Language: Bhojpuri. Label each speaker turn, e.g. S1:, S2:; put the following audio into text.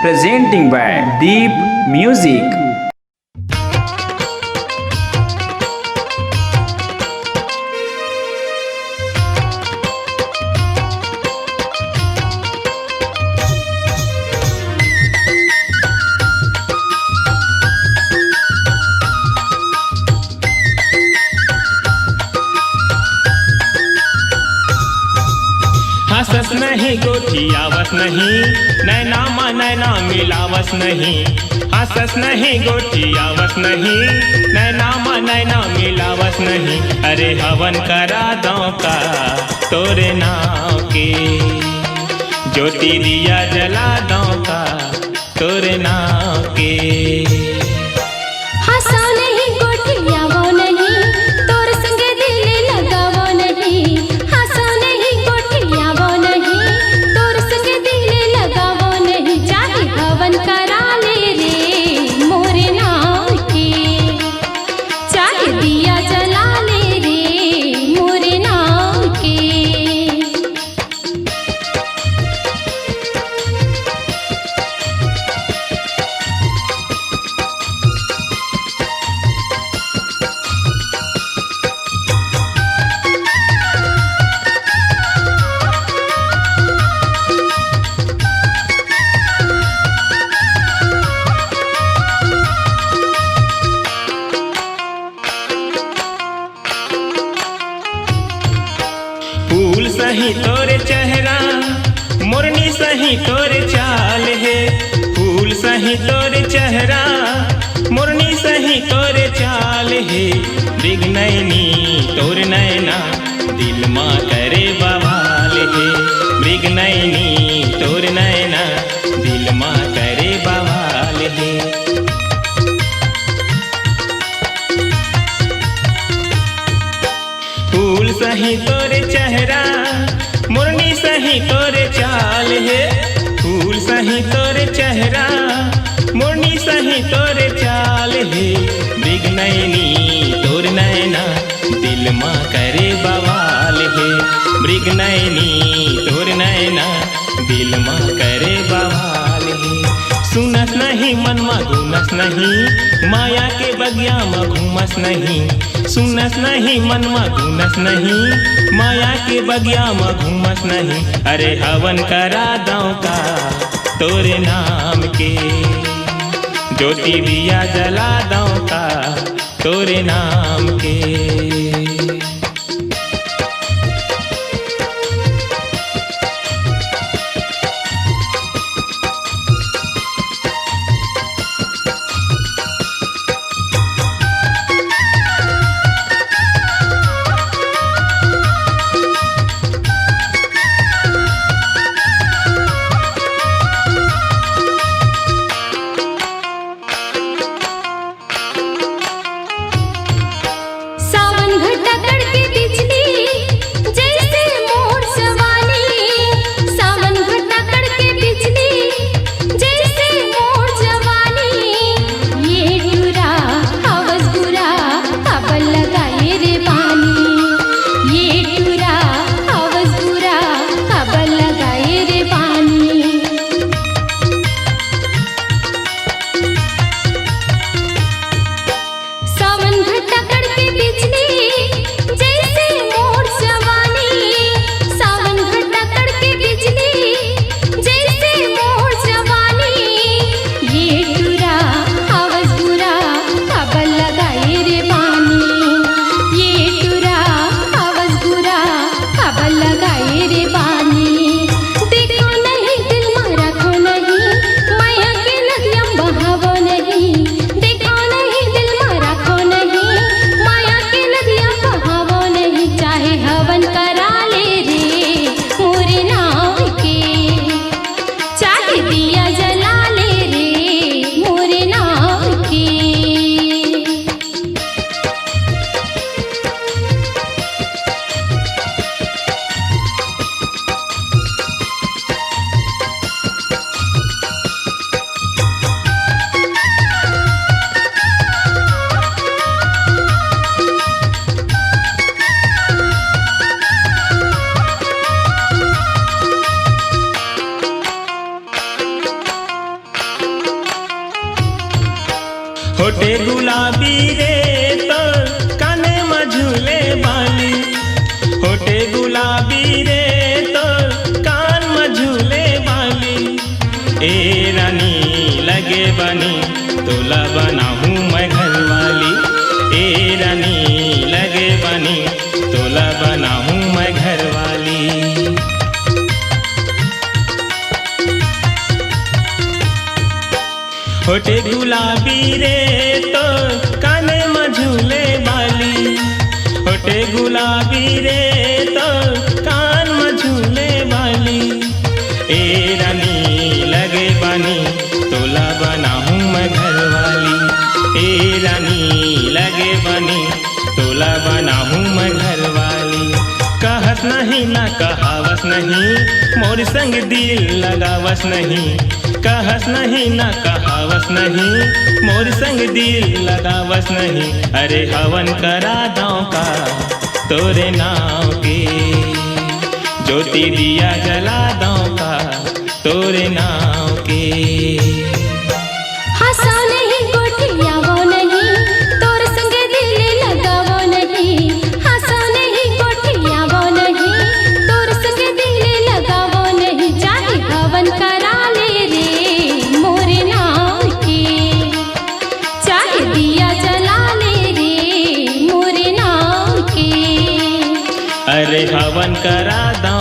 S1: presenting by Deep Music.
S2: हंसस नहीं गोठियावस नहीं, नैना मा नैना मिलावस नहीं। हंसस नहीं गोठियावस नहीं, नैना मा नैना मिलावस नहीं। अरे हवन करा दो का तोरे नाव के, ज्योति दिया जला दो का तोरे नाव के।
S3: हंसा नहीं गोठियावो नहीं, तोर संगे दिल लगावो नहीं। हंसा नहीं गोठियावो नहीं, तोर संगे दिल लगावो नहीं। चाहे हवन करा ले रे मोरे नाम के, चाहे दिया जला ले रे मोरे नाम के।
S2: फूल सही तोरे चेहरा, मोरनी सही तोरे चाल है। फूल सही तोरे चेहरा, मोरनी सही तोरे चाल है। मृगनयनी तोर नैना, दिल माँ करे बवाल है। मृगनयनी तोर नैना, दिल माँ करे बवाल है। फूल सही तोरे चेहरा, मुरनी सही तोरे चाल है। फूल सही तोरे चेहरा, मुरनी सही तोरे चाल है। मृगनयनी तोर नैना, दिल माँ करे बवाल है। मृगनयनी तोर नैना, दिल माँ करे बवाल है। सुनस नहीं मन मा घूमस नहीं, माया के बगिया मा घूमस नहीं। सुनस नहीं मन मा घूमस नहीं, माया के बगिया मा घूमस नहीं। अरे हवन करा दो का तोरे नाम के, ज्योति दिया जला दो का तोरे नाम के।
S3: सावन
S2: होटे गुलाबी रे तोर काने में झूले बाली, होटे गुलाबी रे तोर कान में झूले बाली। ए रानी लगे बनी तोला बनाहूँ मैं घरवाली, ए रानी लगे बनी तोला बनाहूँ मैं घरवाली। होटे गुलाबी रे तो काने में झूले बाली, होटे गुलाबी रे तो कान में झूले बाली। ए रानी लगे बनी तोला बनाहूँ मैं घरवाली, ए रानी लगे बनी तोला बनाहूँ मैं घरवाली। कहत नहीं ना कहावस नहीं, मोर संग दिल लगावस नहीं, कहस नहीं ना कहावस नहीं, मोर संग दिल लगावस नहीं। अरे हवन करा दाँव का तोरे नाव के, ज्योति दिया जला दाँव का तोरे नाव के।
S3: हंसो नहीं गोठियावो नहीं, तोर संग दिल लगावो नहीं। हंसो नहीं गोठियावो नहीं, तोर संग दिल लगावो नहीं। चाहे हवन करा ले रे मोरे नाम के, चाहे दिया जला ले रे मोरे नाम के।
S2: अरे हवन करा दाँव